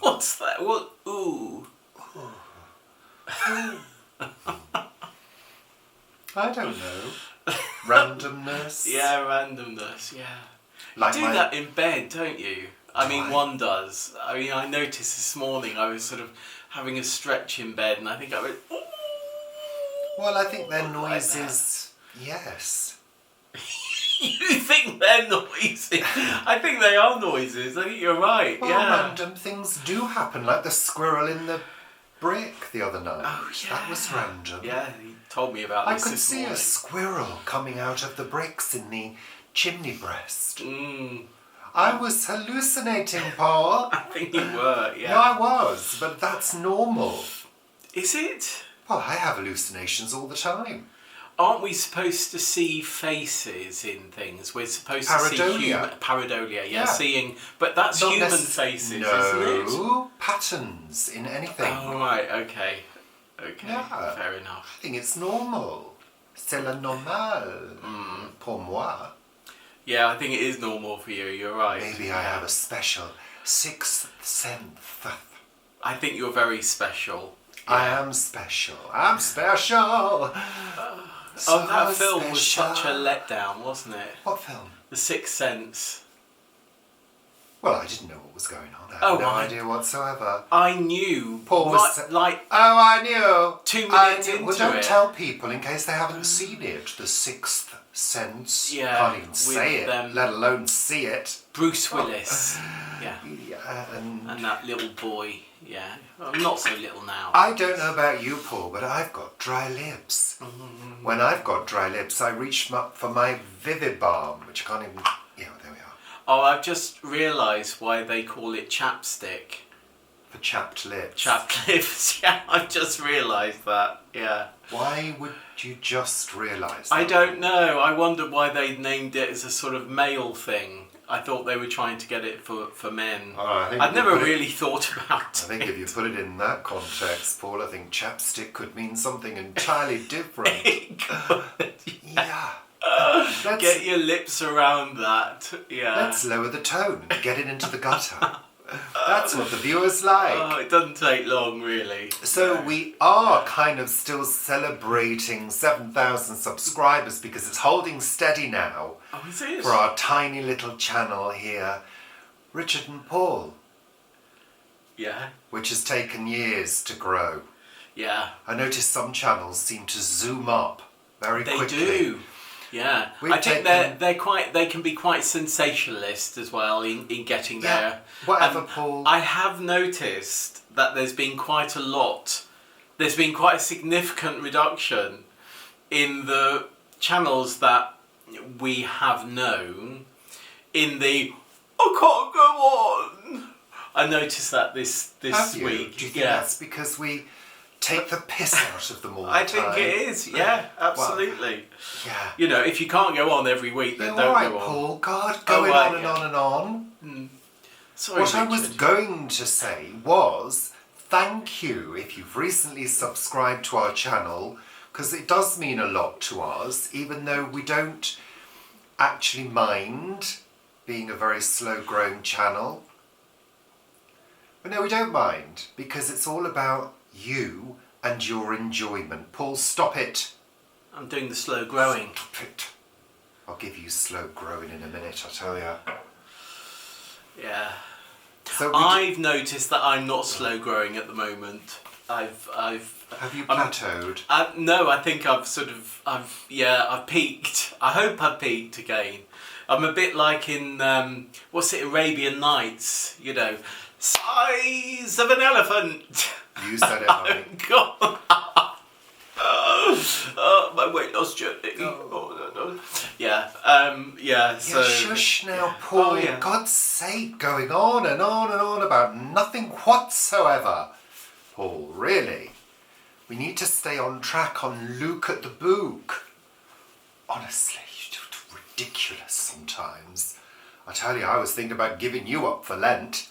What's that? What? Ooh. I don't know. Randomness. Yeah, randomness. Yeah. Like You do that in bed, don't you? I mean, one does. I mean, I noticed this morning I was sort of having a stretch in bed, and I think I went. Ooh, Well, I think they're like noises. Yes. You think they're noises? I think they are noises. I think you're right. Well, yeah. random things do happen, like the squirrel in the brick the other night. Oh yeah. That was random. Yeah, he told me about I this could this see morning. a squirrel coming out of the bricks in the chimney breast. I was hallucinating, Paul. I think you were. Yeah. No, I was, but that's normal. Is it? Well, I have hallucinations all the time. Aren't we supposed to see faces in things? We're supposed to see human pareidolia, Yeah. seeing, but that's Not human necess- faces, isn't it? No, patterns in anything. Oh right, okay, Yeah. fair enough. I think it's normal. C'est le normal pour moi. Yeah, I think it is normal for you. You're right. Maybe I have a special sixth sense. I think you're very special. I am special. I'm special. Oh, that film was such a letdown, wasn't it? What film? The Sixth Sense. Well, I didn't know what was going on. I Oh, had no I- idea whatsoever. I knew. Paul was like. Oh, I knew. 2 minutes Well, into don't it. tell people in case they haven't seen it. The Sixth Sense. Yeah, Can't even say it, with, let alone see it. Bruce Willis. Yeah. Yeah, And that little boy. Yeah. I'm not so little now. I don't know about you, Paul, but I've got dry lips. When I've got dry lips, I reach for my Vivid Balm, which I can't even... Yeah, there we are. Oh, I've just realised why they call it chapstick. For chapped lips. Chapped lips. Yeah, I've just realised that. Yeah. Why would you just realise that? I don't know. I wondered why they named it as a sort of male thing. I thought they were trying to get it for men. Oh, I think I've if you never put it- really thought about I think if you put it in that context, Paul, I think chapstick could mean something entirely different. Yeah. Let's, Get your lips around that. Yeah. let's lower the tone and get it into the gutter. That's what the viewers like. Oh, it doesn't take long, really. So we are kind of still celebrating 7,000 subscribers because it's holding steady now Oh, is it? for our tiny little channel here, Richard and Paul, Yeah. which has taken years to grow. Yeah. I noticed some channels seem to zoom up very They quickly. do. Yeah. We've I think taken- they can be quite sensationalist as well in getting Yeah, there. whatever, And Paul. I have noticed that there's been quite a significant reduction in the channels that we have known in the I can't go on. I noticed that this Have you? week. Do you think that's because we take the piss out of them all the I time? think it is, yeah, absolutely. Yeah. You know, if you can't go on every week, then You're don't right, go on. Paul. God, going right, on and yeah. on and on. Sorry, What I was Richard. going to say was thank you if you've recently subscribed to our channel, because it does mean a lot to us, even though we don't actually mind being a very slow-growing channel. But no, we don't mind, because it's all about you and your enjoyment. Paul, stop it. I'm doing the slow growing. Stop it. I'll give you slow growing in a minute, I tell you. Yeah. So I've noticed that I'm not slow growing at the moment. I've have you I'm- plateaued? no, I think I've peaked. I hope I've peaked again. I'm a bit like in Arabian Nights, you know, size of an elephant. You said it, honey. God. My weight loss journey. Oh, no. Yeah. So. Yeah, shush now, Paul. Oh, yeah. God's sake, going on and on and on about nothing whatsoever. Paul, really? We need to stay on track on Luke at the Book. Honestly, you're ridiculous sometimes. I tell you, I was thinking about giving you up for Lent.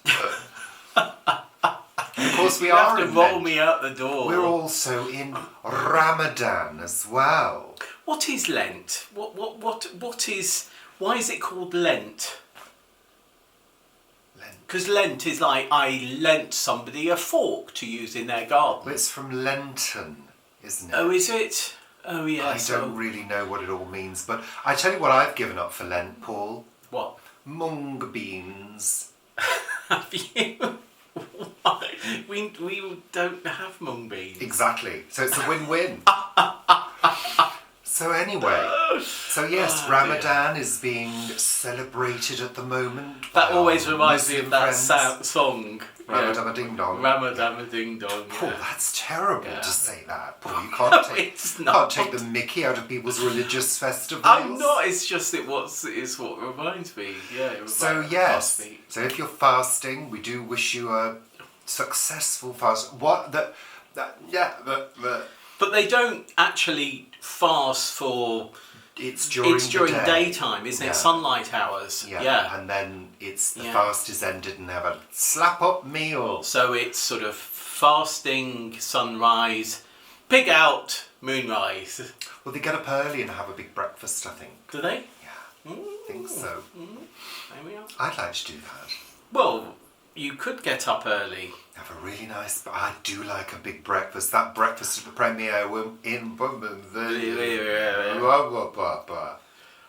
Of course, we You are have to in roll Lent. me out the door. We're also in Ramadan as well. What is Lent? What is? Why is it called Lent? Lent. Because Lent is like I lent somebody a fork to use in their garden. Well, it's from Lenten, isn't it? Oh, is it? Oh, yeah. I don't really know what it all means, but I tell you what I've given up for Lent, Paul. What? Mung beans. Have you? Why? We don't have mung beans. Exactly. So it's a win-win. So anyway, so yes, Ramadan is being celebrated at the moment. That by always our reminds me Muslim of that friends. song. Ramadan ding dong. Ramadan ding dong. Paul, Yeah. that's terrible Yeah. to say that. Paul, you can't take, It's can't not. take the mickey out of people's religious festivals. I'm not. It's just it's what reminds me. Yeah. It So reminds yes, me. so if you're fasting, we do wish you a successful fast. But they don't actually fast for. It's during the day. daytime, isn't Yeah. it? Sunlight hours. Yeah, and then it's the Yeah. fast is ended and they have a slap up meal. So it's sort of fasting, sunrise, pig out, moonrise. Well, they get up early and have a big breakfast, I think. Do they? Yeah, I think so. There we are. I'd like to do that. Well, you could get up early. Have a really nice. I do like a big breakfast. That breakfast at the premiere in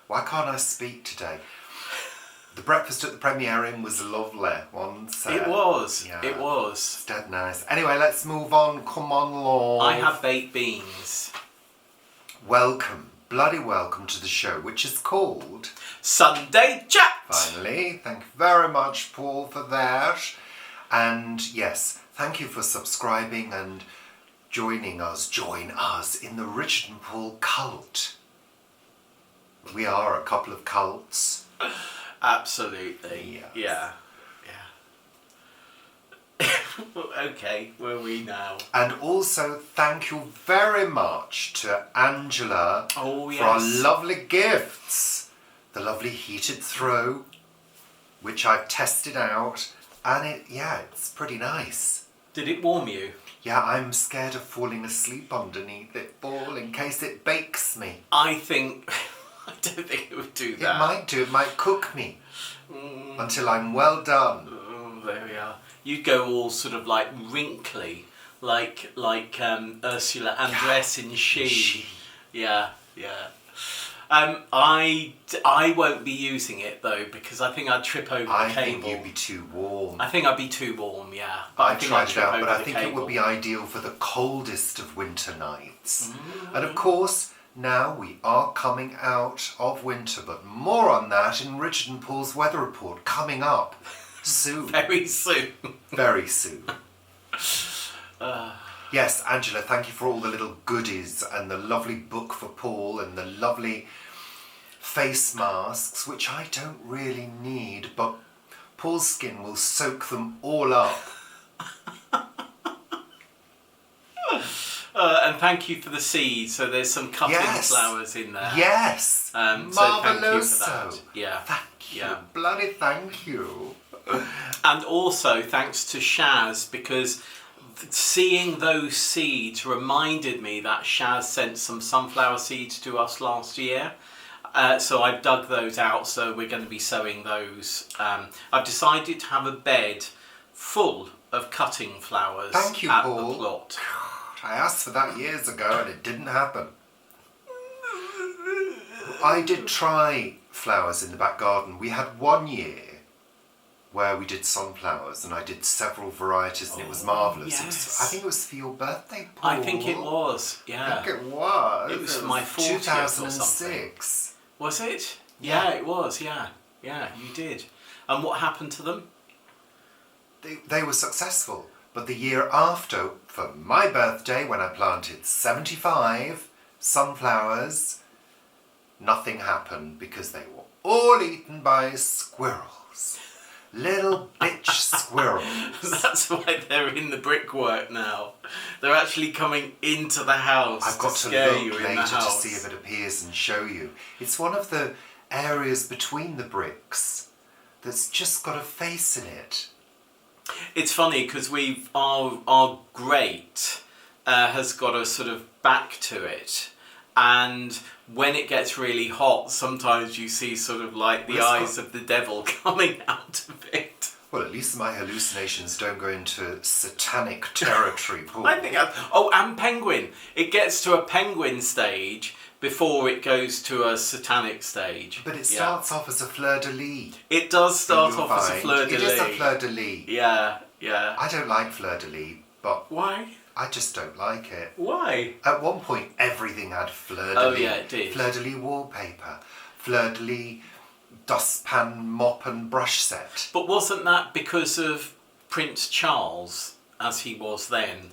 Why can't I speak today? The breakfast at the premiere inn was lovely. One set. It was. Yeah. It was. It's dead nice. Anyway, let's move on. Come on, Lord. I have baked beans. Welcome, bloody welcome to the show, which is called Sunday Chat. Finally. Thank you very much, Paul, for that. And yes, thank you for subscribing and joining us. Join us in the Richard and Paul cult. We are a couple of cults. Absolutely. Yes. Yeah. Okay, where are we now? And also thank you very much to Angela Oh, for our yes. lovely gifts. The lovely heated throw, which I've tested out, and it's pretty nice. Did it warm you? Yeah, I'm scared of falling asleep underneath it, Paul, in case it bakes me. I think... I don't think it would do that. It might do, it might cook me until I'm well done. Oh, there we are. You'd go all sort of like wrinkly, like Ursula Andress in She. Yeah. I won't be using it though because I think I'd trip over the I cable. think you'd be too warm. I think I'd be too warm, yeah. But I think tried I'd it trip out, over but I the think it cable. would be ideal for the coldest of winter nights. And of course, now we are coming out of winter, but more on that in Richard and Paul's weather report coming up soon. Very soon. Very soon. Yes, Angela, thank you for all the little goodies and the lovely book for Paul and the lovely face masks, which I don't really need, but Paul's skin will soak them all up. And thank you for the seeds. So there's some cutting flowers in there. Yes. So thank you for Marvelloso. that. Yeah. Thank you. Yeah. Bloody thank you. And also thanks to Shaz because seeing those seeds reminded me that Shaz sent some sunflower seeds to us last year. So I've dug those out, so we're going to be sowing those. I've decided to have a bed full of cutting flowers Thank you, at Paul. the plot. I asked for that years ago and it didn't happen. I did try flowers in the back garden. We had one year where we did sunflowers and I did several varieties and it was marvellous. Yes. I think it was for your birthday, Paul. I think it was, yeah. I think it was. It was for my 40th or something. 2006. Was it? Yeah. Yeah, it was, yeah. Yeah, you did. And what happened to them? They were successful. But the year after, for my birthday, when I planted 75 sunflowers, nothing happened because they were all eaten by squirrels. Little bitch squirrels. That's why they're in the brickwork now. They're actually coming into the house I've got to scare look you in the later to house. see if it appears and show you. It's one of the areas between the bricks that's just got a face in it. It's funny because our grate has got a sort of back to it, and when it gets really hot, sometimes you see sort of like the eyes of the devil coming out of it. Well, at least my hallucinations don't go into satanic territory, Paul. I think. Oh, and penguin. It gets to a penguin stage before it goes to a satanic stage. But it starts off as a fleur-de-lis. It does start off as a It fleur-de-lis. is a fleur-de-lis. Yeah, yeah. I don't like fleur-de-lis, but Why? I just don't like it. Why? At one point, everything had fleur-de-lis. Oh, yeah, it did. Fleur-de-lis wallpaper, fleur-de-lis dustpan, mop and brush set. But wasn't that because of Prince Charles, as he was then?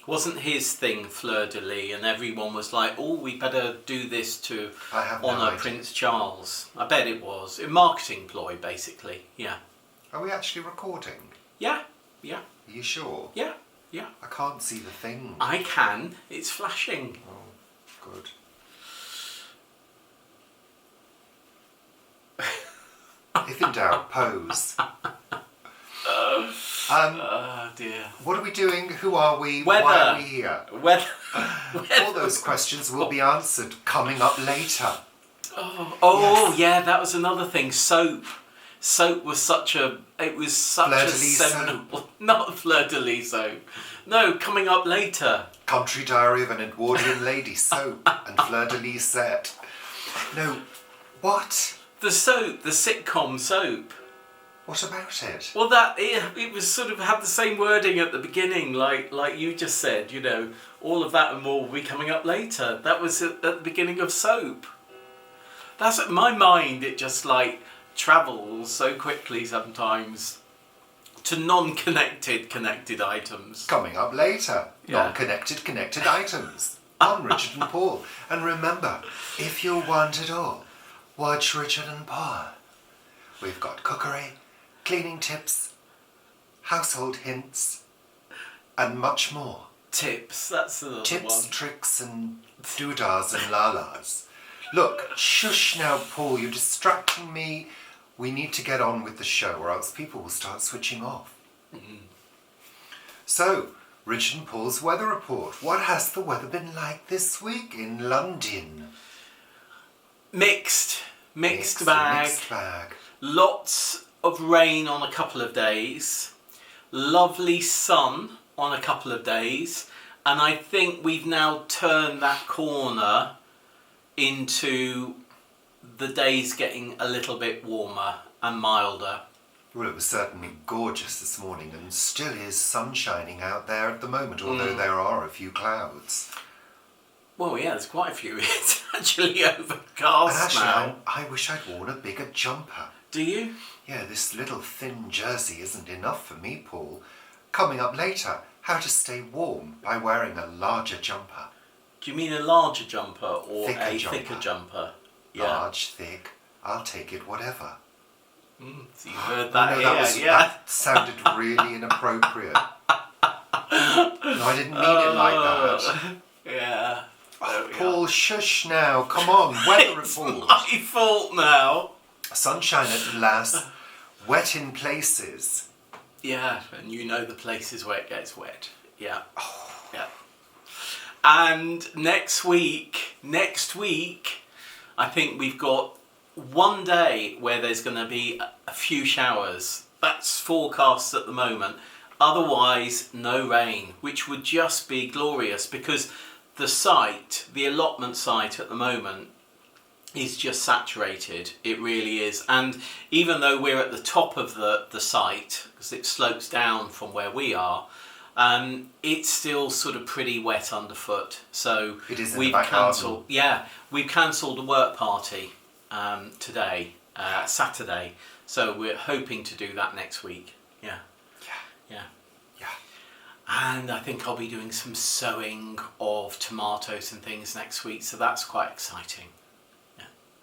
Wasn't his thing fleur-de-lis, and everyone was like, oh, we better do this to honour Prince Charles? I bet it was. A marketing ploy, basically, yeah. Are we actually recording? Yeah, yeah. Are you sure? Yeah, yeah. I can't see the thing. I can. It's flashing. Oh, good. If in doubt, pose. Oh dear. What are we doing? Who are we? Weather. Why are we here? Weather. All those questions will be answered coming up later. Oh Yes. yeah, that was another thing. Soap. Soap was such a. It was such a seminal. Not fleur-de-lis soap. No, coming up later. Country Diary of an Edwardian Lady soap and fleur-de-lis set. No, what? The soap, the sitcom soap. What about it? Well, it was sort of had the same wording at the beginning, like you just said. You know, all of that and more will be coming up later. That was at the beginning of Soap. That's at my mind. It just like travels so quickly sometimes to connected items. Coming up later. Yeah. Non-connected items. On Richard and Paul. And remember, if you want it all, watch Richard and Paul. We've got cookery, cleaning tips, household hints, and much more. Tips, that's the Tips, one. tricks, and doodahs and lalas. Look, shush now, Paul, you're distracting me. We need to get on with the show, or else people will start switching off. So, Richard and Paul's weather report. What has the weather been like this week in London? Mixed bag. Mixed bag. Lots of rain on a couple of days. Lovely sun on a couple of days. And I think we've now turned that corner into the days getting a little bit warmer and milder. Well, it was certainly gorgeous this morning and still is sun shining out there at the moment, although there are a few clouds. Well, yeah, there's quite a few. It's actually And overcast now. I wish I'd worn a bigger jumper. Do you? Yeah, this little thin jersey isn't enough for me, Paul. Coming up later, how to stay warm by wearing a larger jumper. Do you mean a larger jumper or Thicker a jumper. thicker jumper? Yeah. Large, thick, I'll take it whatever. So you heard that here, That sounded really inappropriate. No, I didn't mean it like that. Yeah. Oh, Paul, shush now. Come on, weather It's report. my fault now. Sunshine at last, wet in places. Yeah, and you know the places where it gets wet. Yeah. Yeah. And next week, I think we've got one day where there's going to be a few showers. That's forecast at the moment. Otherwise, no rain, which would just be glorious because the allotment site at the moment is just saturated. It really is. And even though we're at the top of the site, because it slopes down from where we are, it's still sort of pretty wet underfoot. So It is in we've the back cancelled. Yeah, we've cancelled a work party today, Saturday. So we're hoping to do that next week. Yeah. Yeah. And I think I'll be doing some sowing of tomatoes and things next week. So that's quite exciting.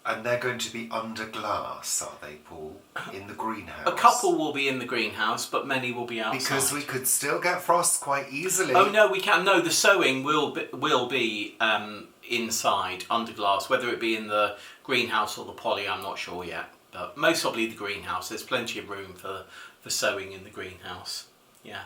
And they're going to be under glass, are they, Paul? In the greenhouse? A couple will be in the greenhouse, but many will be outside. Because we could still get frost quite easily. Oh no, we can. No, the sowing will be inside under glass. Whether it be in the greenhouse or the poly, I'm not sure yet. But most probably the greenhouse. There's plenty of room for sowing in the greenhouse. Yeah.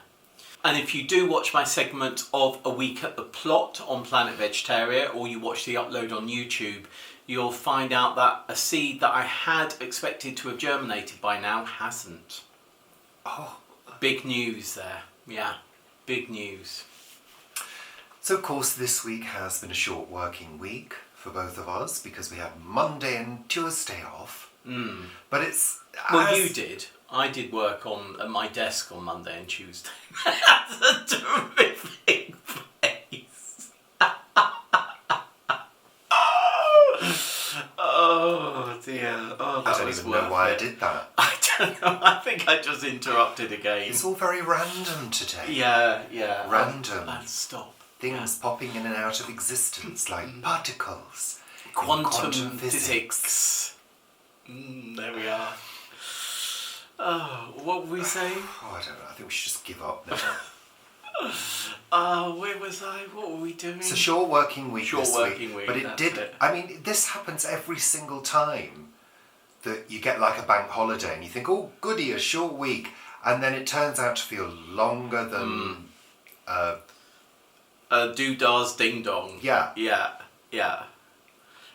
And if you do watch my segment of A Week at the Plot on Planet Vegetaria, or you watch the upload on YouTube, you'll find out that a seed that I had expected to have germinated by now hasn't. Oh. Big news there. Yeah, big news. So, of course, this week has been a short working week for both of us because we had Monday and Tuesday off. But it's... Well, you did. I did work at my desk on Monday and Tuesday. That's a terrific face. Oh dear. Oh, I don't even know why I did that. I don't know. I think I just interrupted again. It's all very random today. Yeah. Random. I'll stop. Things popping in and out of existence like particles. Quantum physics. There we are. Oh, what were we saying? Oh, I don't know. I think we should just give up now. Where was I? What were we doing? It's a short working week this working week, but it did. I mean, this happens every single time that you get like a bank holiday and you think, oh, goody, a short week, and then it turns out to feel longer than. Doodah's ding dong. Yeah.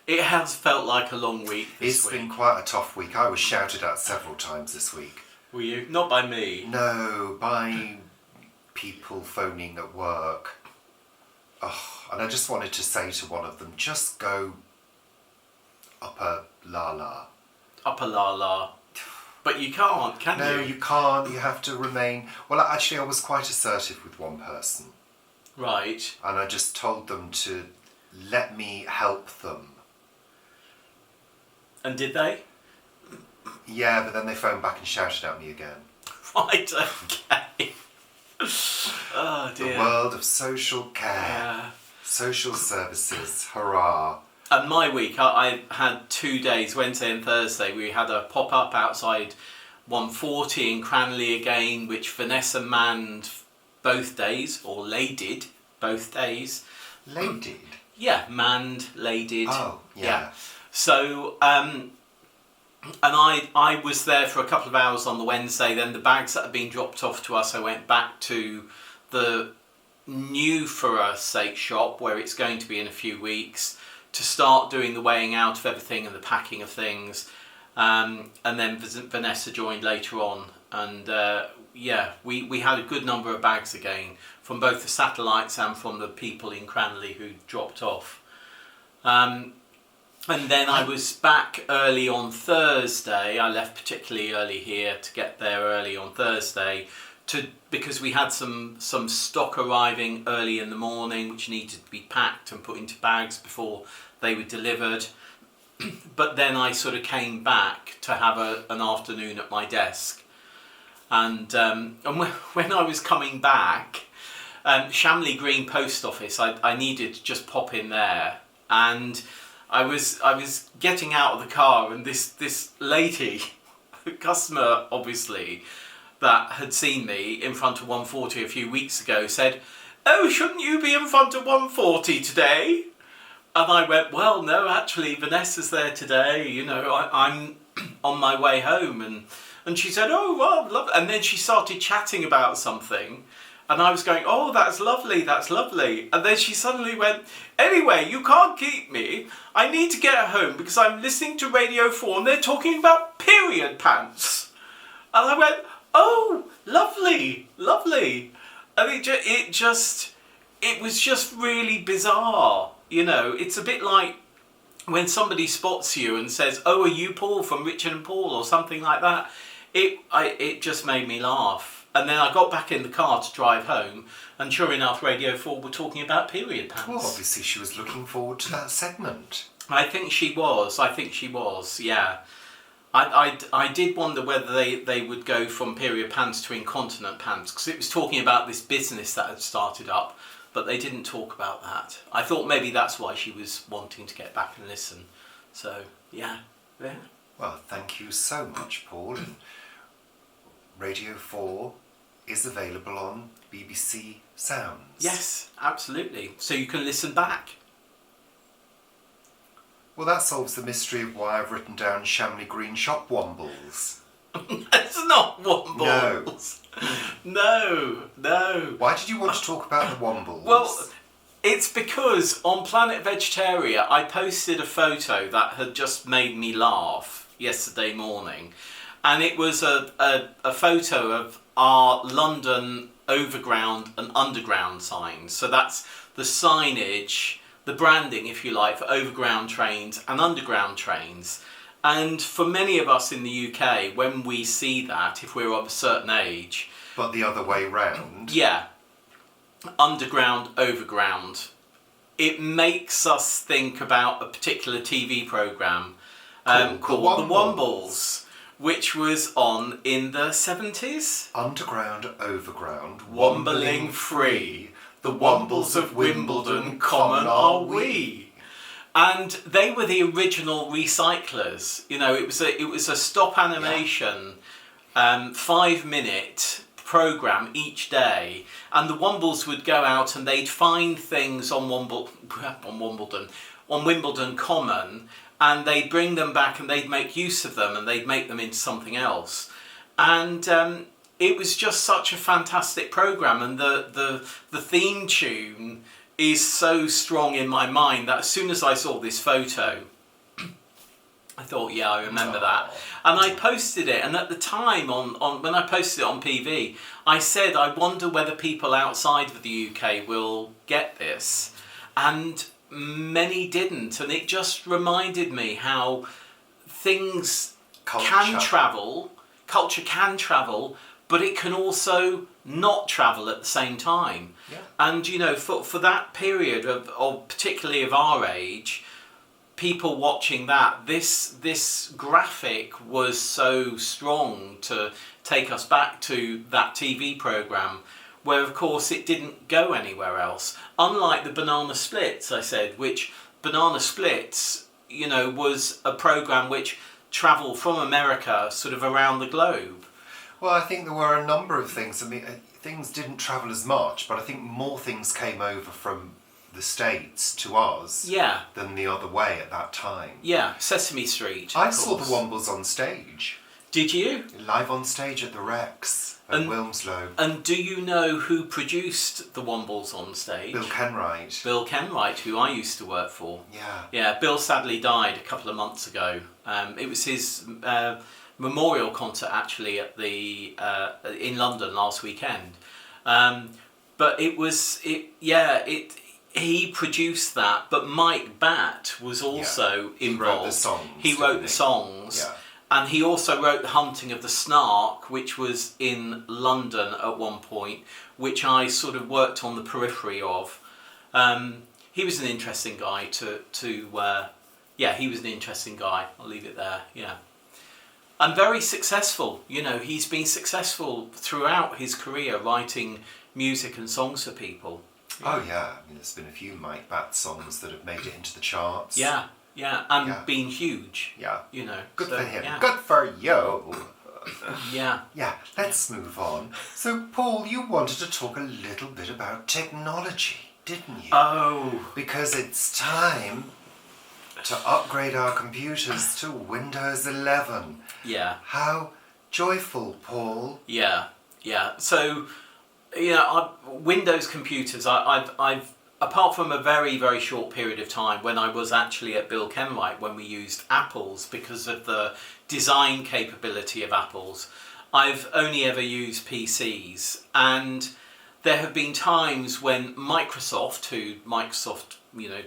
It has felt like a long week this week. It's been quite a tough week. I was shouted at several times this week. Were you? Not by me. No, by people phoning at work. Oh, and I just wanted to say to one of them, just go upper la. Upper la. But you can't, can you? No, you can't. You have to remain... Well, actually, I was quite assertive with one person. Right. And I just told them to let me help them. And did they? Yeah, but then they phoned back and shouted at me again. Right, okay. Oh dear. The world of social care. Yeah. Social services. Hurrah. And my week, I had 2 days, Wednesday and Thursday. We had a pop-up outside 140 in Cranley again, which Vanessa manned both days, or laded both days. Laded? Yeah, manned, laded. Oh, yeah. So, and I was there for a couple of hours on the Wednesday. Then the bags that had been dropped off to us, I went back to the new for our sake shop where it's going to be in a few weeks to start doing the weighing out of everything and the packing of things. And then Vanessa joined later on. And we had a good number of bags again from both the satellites and from the people in Cranley who dropped off. And then I was back early on Thursday. I left particularly early here to get there early on Thursday because we had some stock arriving early in the morning which needed to be packed and put into bags before they were delivered. But then I sort of came back to have an afternoon at my desk. And when I was coming back, Shamley Green Post Office, I needed to just pop in there. And I was getting out of the car and this lady, customer obviously, that had seen me in front of 140 a few weeks ago said, "Oh, shouldn't you be in front of 140 today?" And I went, "Well, no, actually, Vanessa's there today. You know, I'm on my way home." And she said, "Oh, well, lovely." And then she started chatting about something. And I was going, "Oh, that's lovely, that's lovely." And then she suddenly went, "Anyway, you can't keep me. I need to get home because I'm listening to Radio 4 and they're talking about period pants." And I went, "Oh, lovely, lovely." And it was just really bizarre. You know, it's a bit like when somebody spots you and says, "Oh, are you Paul from Richard and Paul?" or something like that. It just made me laugh. And then I got back in the car to drive home, and sure enough, Radio 4 were talking about period pants. Well, obviously she was looking forward to that segment. I think she was, yeah. I did wonder whether they would go from period pants to incontinent pants, because it was talking about this business that had started up, but they didn't talk about that. I thought maybe that's why she was wanting to get back and listen. So, yeah. Well, thank you so much, Paul. And Radio 4 is available on BBC Sounds. Yes, absolutely. So you can listen back. Well, that solves the mystery of why I've written down Shamley Green Shop Wombles. It's not Wombles. No. Why did you want to talk about the Wombles? Well, it's because on Planet Vegetaria I posted a photo that had just made me laugh yesterday morning. and it was a photo of our London overground and underground signs. So that's the signage, the branding, if you like, for overground trains and underground trains. And for many of us in the UK, when we see that, if we're of a certain age... But the other way round. Yeah. Underground, overground. It makes us think about a particular TV programme called The Wombles, which was on in the 70s. Underground, overground, Wombling free, the Wombles of Wimbledon, common are we. And they were the original recyclers. You know, it was a stop animation, 5-minute programme each day, and the Wombles would go out and they'd find things on Wimbledon Common, and they'd bring them back and they'd make use of them and they'd make them into something else. And it was just such a fantastic programme, and the theme tune is so strong in my mind that as soon as I saw this photo, I thought, yeah, I remember that. And I posted it, and at the time, when I posted it on PV, I said, I wonder whether people outside of the UK will get this. And many didn't, and it just reminded me how things can travel, culture can travel, but it can also not travel at the same time. Yeah. And you know, for that period of particularly of our age, people watching that, this graphic was so strong to take us back to that TV programme, where of course it didn't go anywhere else. Unlike the Banana Splits, I said, which Banana Splits, you know, was a programme which travelled from America sort of around the globe. Well, I think there were a number of things. I mean, things didn't travel as much, but I think more things came over from the States to us than the other way at that time. Yeah, Sesame Street. I saw the Wombles on stage. Did you? Live on stage at the Rex at Wilmslow. And do you know who produced the Wombles on stage? Bill Kenwright. Bill Kenwright, who I used to work for. Yeah. Yeah, Bill sadly died a couple of months ago. It was his memorial concert actually at the in London last weekend. But he produced that, but Mike Batt was also involved. He wrote the songs. Yeah. And he also wrote The Hunting of the Snark, which was in London at one point, which I sort of worked on the periphery of. He was an interesting guy he was an interesting guy. I'll leave it there, yeah. And very successful. You know, he's been successful throughout his career writing music and songs for people. Oh yeah, I mean, there's been a few Mike Batt songs that have made it into the charts. Yeah, and been huge. Yeah. You know. Good for him. Yeah. Good for you. Yeah. Yeah, let's move on. So, Paul, you wanted to talk a little bit about technology, didn't you? Oh. Because it's time to upgrade our computers to Windows 11. Yeah. How joyful, Paul. Yeah. So, you know, Windows computers, I've apart from a very, very short period of time when I was actually at Bill Kenwright when we used Apples because of the design capability of Apples, I've only ever used PCs. And there have been times when Microsoft, you know,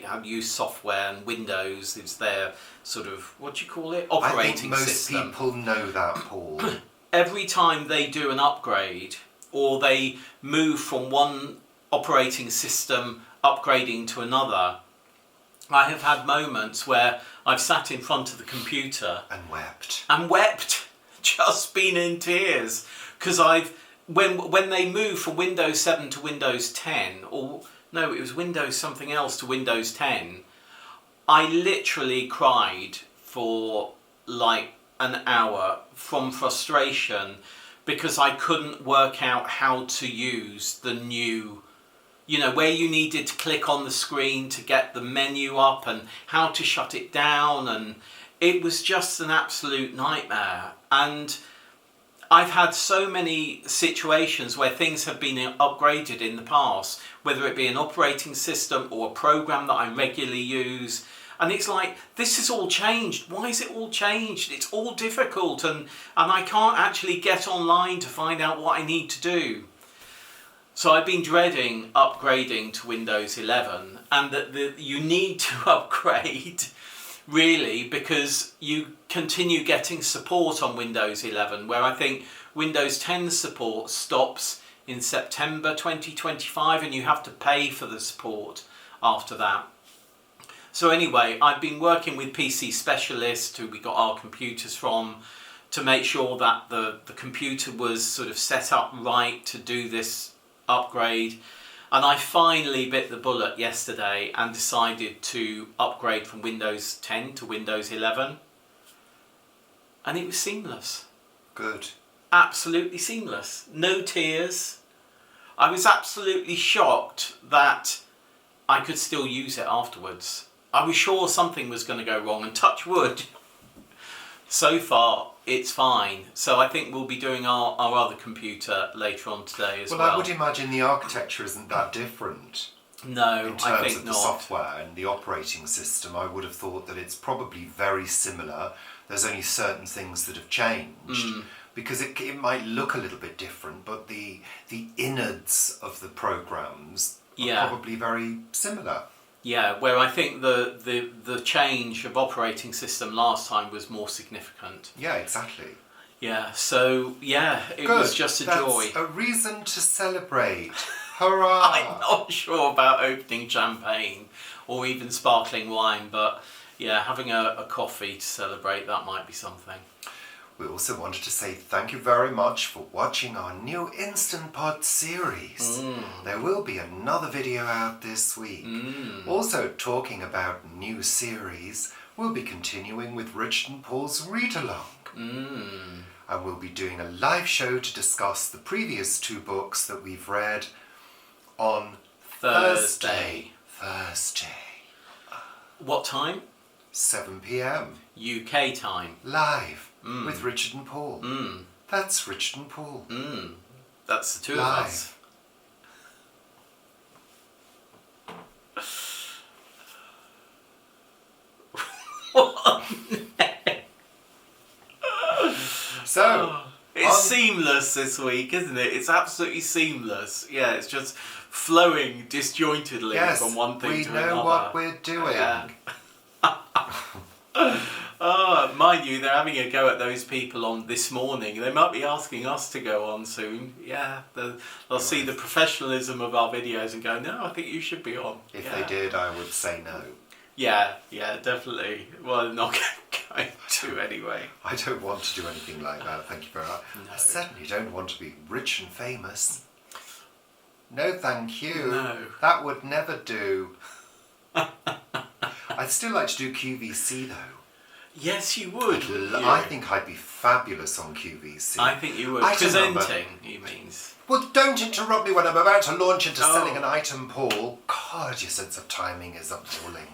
have used software, and Windows is their sort of, what do you call it? Operating system. I think most people know that, Paul. Every time they do an upgrade or they move from one operating system upgrading to another, I have had moments where I've sat in front of the computer and wept, just been in tears, because when they moved from Windows 7 to Windows 10, or no, it was Windows something else to Windows 10, I literally cried for like an hour from frustration because I couldn't work out how to use the new, you know, where you needed to click on the screen to get the menu up and how to shut it down, and it was just an absolute nightmare. And I've had so many situations where things have been upgraded in the past, whether it be an operating system or a program that I regularly use, And it's like, this is all changed. Why is it all changed? It's all difficult, and I can't actually get online to find out what I need to do. So I've been dreading upgrading to Windows 11, and that you need to upgrade, really, because you continue getting support on Windows 11, where I think Windows 10 support stops in September 2025, and you have to pay for the support after that. So anyway, I've been working with PC specialists who we got our computers from to make sure that the computer was sort of set up right to do this upgrade. And I finally bit the bullet yesterday and decided to upgrade from Windows 10 to Windows 11. And it was seamless. Good. Absolutely seamless. No tears. I was absolutely shocked that I could still use it afterwards. I was sure something was going to go wrong, and touch wood, so far it's fine. So I think we'll be doing our other computer later on today as well. Well, I would imagine the architecture isn't that different. No, in terms I think of the not. software and the operating system. I would have thought that it's probably very similar. There's only certain things that have changed. Because it might look a little bit different, but the innards of the programs are probably very similar. Yeah, where I think the change of operating system last time was more significant. Yeah, exactly. Yeah, so yeah, it was just a joy. That's a reason to celebrate. Hurrah! I'm not sure about opening champagne or even sparkling wine, but yeah, having a coffee to celebrate, that might be something. We also wanted to say thank you very much for watching our new Instant Pod series. There will be another video out this week. Also, talking about new series, we'll be continuing with Richard and Paul's Read Along. And we'll be doing a live show to discuss the previous 2 books that we've read on Thursday. What time? 7 p.m. UK time. Live. With Richard and Paul. That's Richard and Paul. That's the 2 Live. of us. So, it's seamless this week, isn't it? It's absolutely seamless. Yeah, it's just flowing disjointedly from one thing to another. We know what we're doing. Yeah. Mind you, they're having a go at those people on this morning. They might be asking us to go on soon. Yeah, they'll see the professionalism of our videos and go, no, I think you should be on. If they did, I would say no. Yeah, definitely. Well, not going to anyway. I don't want to do anything like that, thank you very much. No. I certainly don't want to be rich and famous. No, thank you. No. That would never do. I'd still like to do QVC though. Yes, you would. I think I'd be fabulous on QVC. I think you would. Item Presenting, he means. Well, don't interrupt me when I'm about to launch into selling an item, Paul. God, your sense of timing is appalling.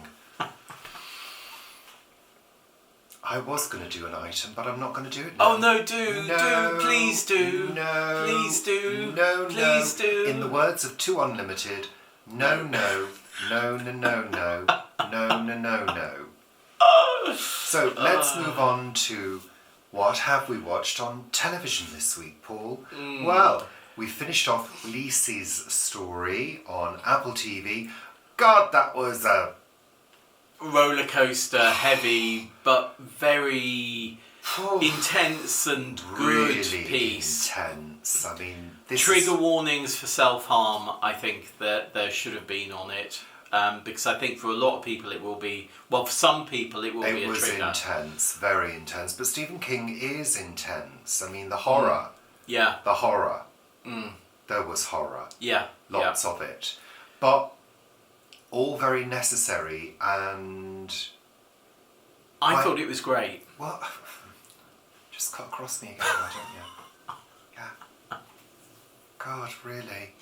I was going to do an item, but I'm not going to do it now. Oh, no, please do. No. Please do. No, please do. In the words of 2 Unlimited, no. So let's move on to what have we watched on television this week, Paul? Well, we finished off Lisi's story on Apple TV. God, that was a roller coaster heavy, but very intense and good really piece. Intense. I mean, Trigger warnings for self-harm, I think that there should have been on it. Because I think for a lot of people it will be, well, for some people it will be a trigger. It was intense, very intense. But Stephen King is intense. I mean, the horror. Yeah. The horror. There was horror. Yeah. Lots of it. But all very necessary, and I thought it was great. Well, just cut across me again, why don't you? Yeah. God, really.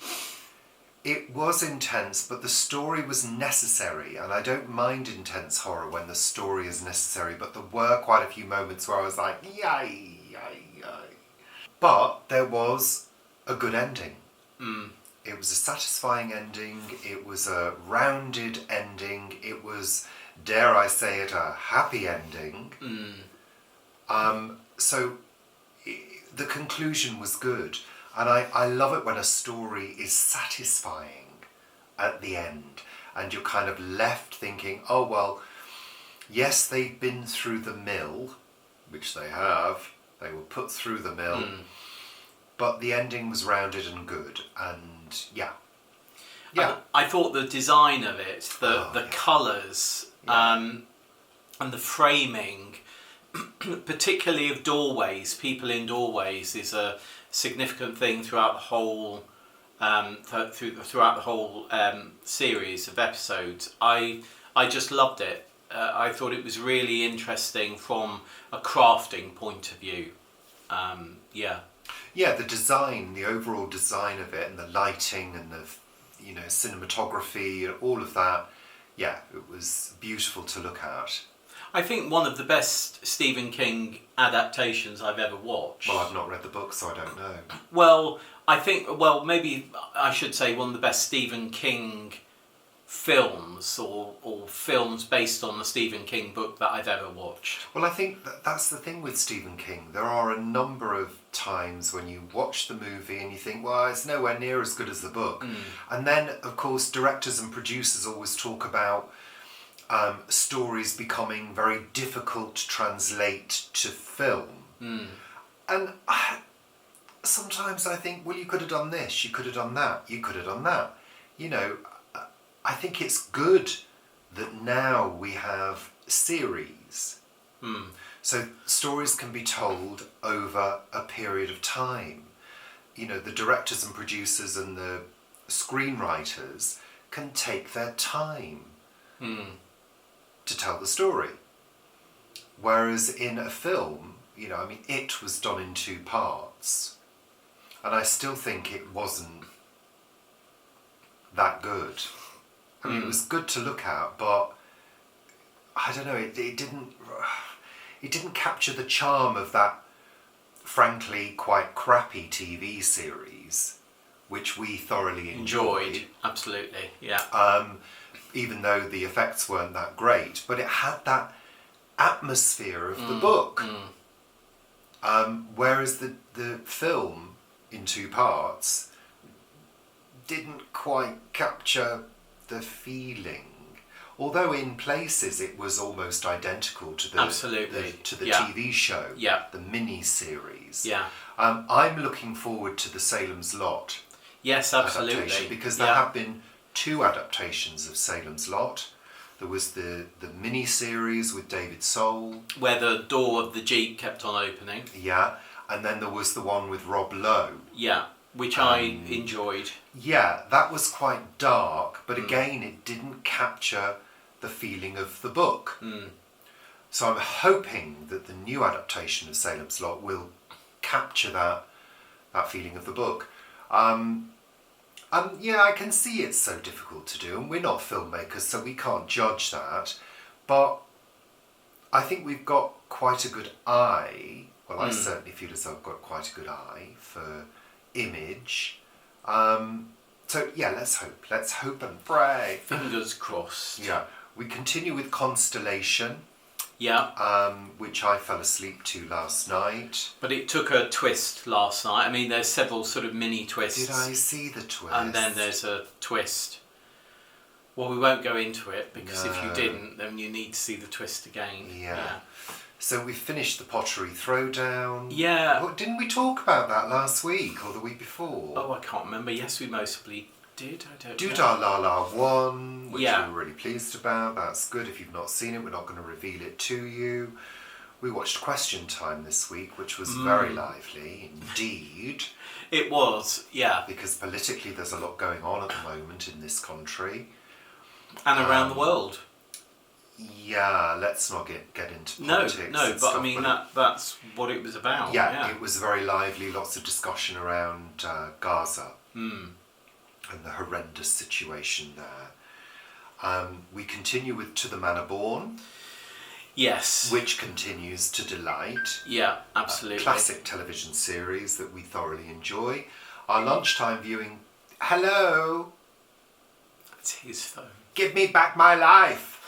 It was intense, but the story was necessary, and I don't mind intense horror when the story is necessary, but there were quite a few moments where I was like, yay. But there was a good ending. It was a satisfying ending, it was a rounded ending, it was dare I say it, a happy ending. So the conclusion was good. And I love it when a story is satisfying at the end. And you're kind of left thinking, oh, well, yes, they've been through the mill, which they have. They were put through the mill. But the ending was rounded and good. And yeah. I thought the design of it, the colours, and the framing, particularly of doorways, people in doorways, is a significant thing throughout the whole throughout the whole series of episodes. I just loved it. I thought it was really interesting from a crafting point of view. Yeah, the design, the overall design of it, and the lighting and the cinematography and all of that. Yeah, it was beautiful to look at. I think one of the best Stephen King adaptations I've ever watched. Well, I've not read the book, so I don't know. Well, maybe I should say one of the best Stephen King films or films based on the Stephen King book that I've ever watched. Well, I think that's the thing with Stephen King. There are a number of times when you watch the movie and you think, well, it's nowhere near as good as the book. And then, of course, directors and producers always talk about stories becoming very difficult to translate to film. And sometimes I think, well, you could have done this, you could have done that, you could have done that. I think it's good that now we have series. So stories can be told over a period of time. The directors and producers and the screenwriters can take their time to tell the story. Whereas in a film, it was done in 2 parts. And I still think it wasn't that good. I mean, it was good to look at, but I don't know, it didn't capture the charm of that, frankly, quite crappy TV series, which we thoroughly enjoyed. Absolutely, yeah. Even though the effects weren't that great, but it had that atmosphere of the book. Whereas the film, in 2 parts, didn't quite capture the feeling. Although in places it was almost identical to the TV show, the mini-series. Yeah. I'm looking forward to the Salem's Lot. Yes, absolutely. Adaptation, because there have been 2 adaptations of Salem's Lot. There was the mini-series with David Soul, where the door of the Jeep kept on opening. Yeah, and then there was the one with Rob Lowe. Yeah, which I enjoyed. Yeah, that was quite dark, but again, it didn't capture the feeling of the book. So I'm hoping that the new adaptation of Salem's Lot will capture that feeling of the book. I can see it's so difficult to do, and we're not filmmakers, so we can't judge that. But I think we've got quite a good eye. Well, I certainly feel as though I've got quite a good eye for image. So yeah, let's hope and pray. Fingers crossed. Yeah, we continue with Constellation. Yeah. Which I fell asleep to last night. But it took a twist last night. I mean, there's several sort of mini twists. Did I see the twist? And then there's a twist. Well, we won't go into it, because if you didn't, then you need to see the twist again. Yeah. So we finished the Pottery Throwdown. Yeah. Well, didn't we talk about that last week or the week before? Oh, I can't remember. Yes, we mostly did. I don't know. Doodah La La 1, which we Yeah. were really pleased about. That's good. If you've not seen it, we're not going to reveal it to you. We watched Question Time this week, which was very lively indeed. It was, yeah. Because politically there's a lot going on at the moment in this country. And around the world. Yeah, let's not get into politics. No, but I mean, that's what it was about. Yeah, it was very lively, lots of discussion around Gaza and the horrendous situation there. We continue with To the Manor Born. Yes. Which continues to delight. Yeah, absolutely. A classic television series that we thoroughly enjoy. Our lunchtime viewing. Hello! It's his phone. Give me back my life!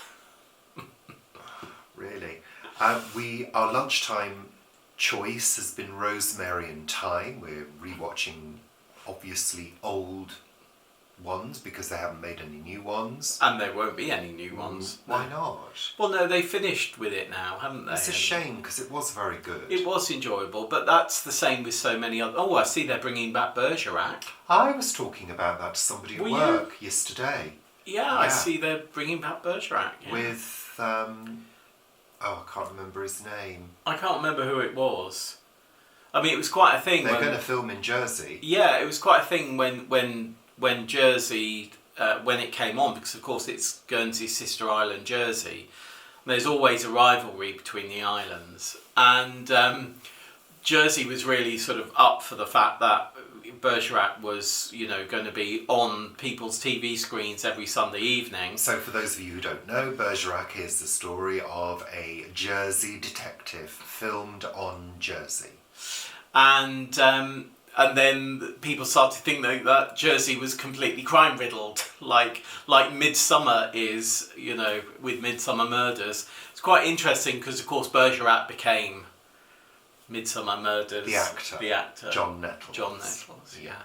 really. Our lunchtime choice has been rosemary and thyme. We're rewatching, obviously, old ones because they haven't made any new ones. And there won't be any new ones. Why not? Well, no, they finished with it now, haven't they? It's a shame because it was very good. It was enjoyable, but that's the same with so many other... Oh, I see they're bringing back Bergerac. I was talking about that to somebody at work yesterday. Yeah, I see they're bringing back Bergerac. Yeah. With, I can't remember his name. I can't remember who it was. I mean, it was quite a thing. They're going to film in Jersey. Yeah, it was quite a thing when Jersey, when it came on, because of course it's Guernsey's sister island, Jersey. There's always a rivalry between the islands, and Jersey was really sort of up for the fact that Bergerac was, going to be on people's TV screens every Sunday evening. So for those of you who don't know, Bergerac is the story of a Jersey detective filmed on Jersey. And then people started to think that Jersey was completely crime riddled, like Midsummer is, with Midsummer Murders. It's quite interesting because, of course, Bergerac became Midsummer Murders. The actor. John Nettles. Yeah.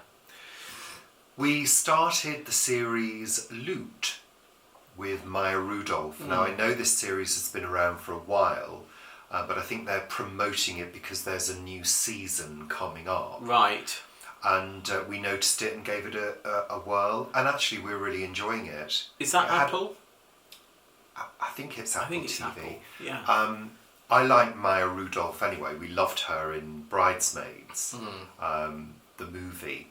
We started the series Loot with Maya Rudolph. Now, I know this series has been around for a while, but I think they're promoting it because there's a new season coming up. Right. And we noticed it and gave it a whirl, and actually we're really enjoying it. Is that Apple? I think it's Apple TV. Apple. Yeah. I like Maya Rudolph anyway. We loved her in Bridesmaids, the movie.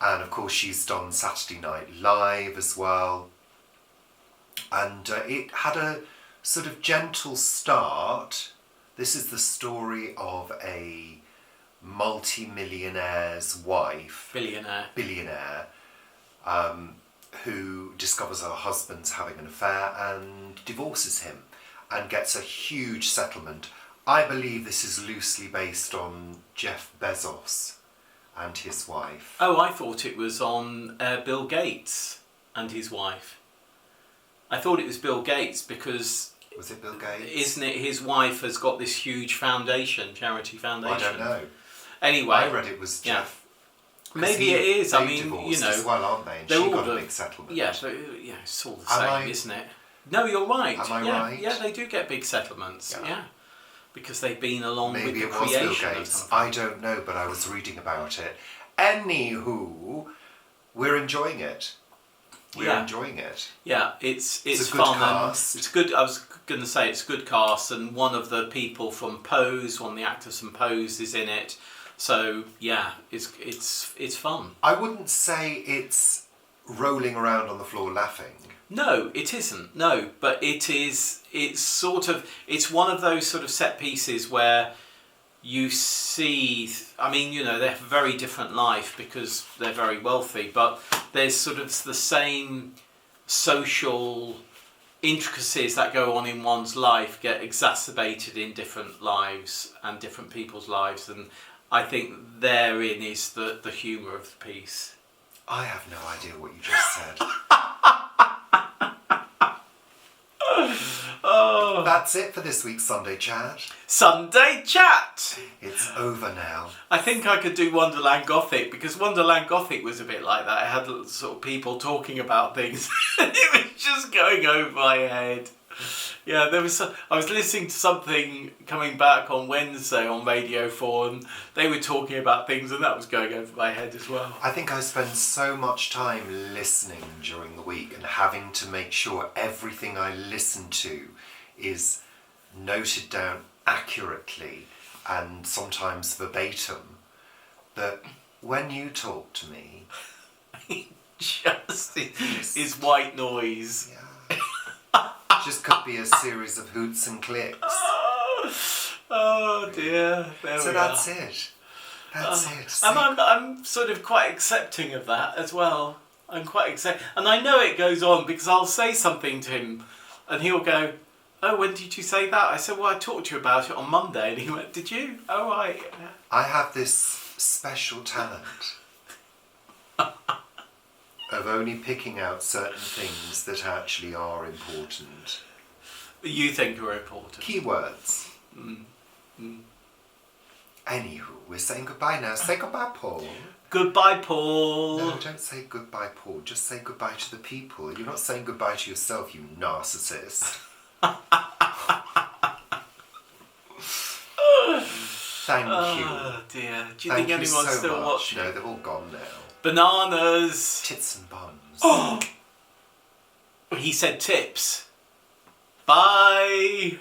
And of course she's done Saturday Night Live as well. And it had a sort of gentle start. This is the story of a multi-millionaire's wife. Billionaire. Who discovers her husband's having an affair and divorces him and gets a huge settlement. I believe this is loosely based on Jeff Bezos and his wife. Oh, I thought it was on Bill Gates and his wife. I thought it was Bill Gates because... Was it Bill Gates? Isn't it his wife has got this huge charity foundation? I don't know. Anyway. I read it was Jeff. Maybe it is. I mean, divorced as well, aren't they? And she got a big settlement. Yeah, so it's all the same, isn't it? No, you're right. Am I right? Yeah, they do get big settlements. Yeah. Because they've been along with the creation. Maybe it was Bill Gates. I don't know, but I was reading about it. Anywho, we're enjoying it. We're enjoying it. Yeah, it's a good fun. Cast. It's good. I was going to say it's a good cast, and one of the people from Pose, one of the actors from Pose, is in it. So yeah, it's fun. I wouldn't say it's rolling around on the floor laughing. No, it isn't. No, but it is. It's one of those sort of set pieces where you see. I mean, they have a very different life because they're very wealthy, but there's sort of the same social intricacies that go on in one's life get exacerbated in different lives and different people's lives, and I think therein is the humour of the piece. I have no idea what you just said. Oh. That's it for this week's Sunday Chat. Sunday Chat! It's over now. I think I could do Wonderland Gothic, because Wonderland Gothic was a bit like that. It had sort of people talking about things and it was just going over my head. Yeah, I was listening to something coming back on Wednesday on Radio 4 and they were talking about things and that was going over my head as well. I think I spend so much time listening during the week and having to make sure everything I listen to is noted down accurately and sometimes verbatim, that when you talk to me... just is white noise. Yeah. Just could be a series of hoots and clicks. Oh dear. That's it. That's it. And I'm sort of quite accepting of that as well. I'm quite accepting. And I know it goes on because I'll say something to him and he'll go, "Oh, when did you say that?" I said, "Well, I talked to you about it on Monday." And he went, "Did you? Oh, right." I have this special talent of only picking out certain things that actually are important. you think are important. Keywords. Anywho, we're saying goodbye now. Say goodbye, Paul. Goodbye, Paul. No, don't say goodbye, Paul. Just say goodbye to the people. You're not saying goodbye to yourself, you narcissist. Thank you. Oh dear. Do you Thank think you anyone's so still much. watching? No, they've all gone now. Bananas. Tits and buns. Oh! He said tips. Bye.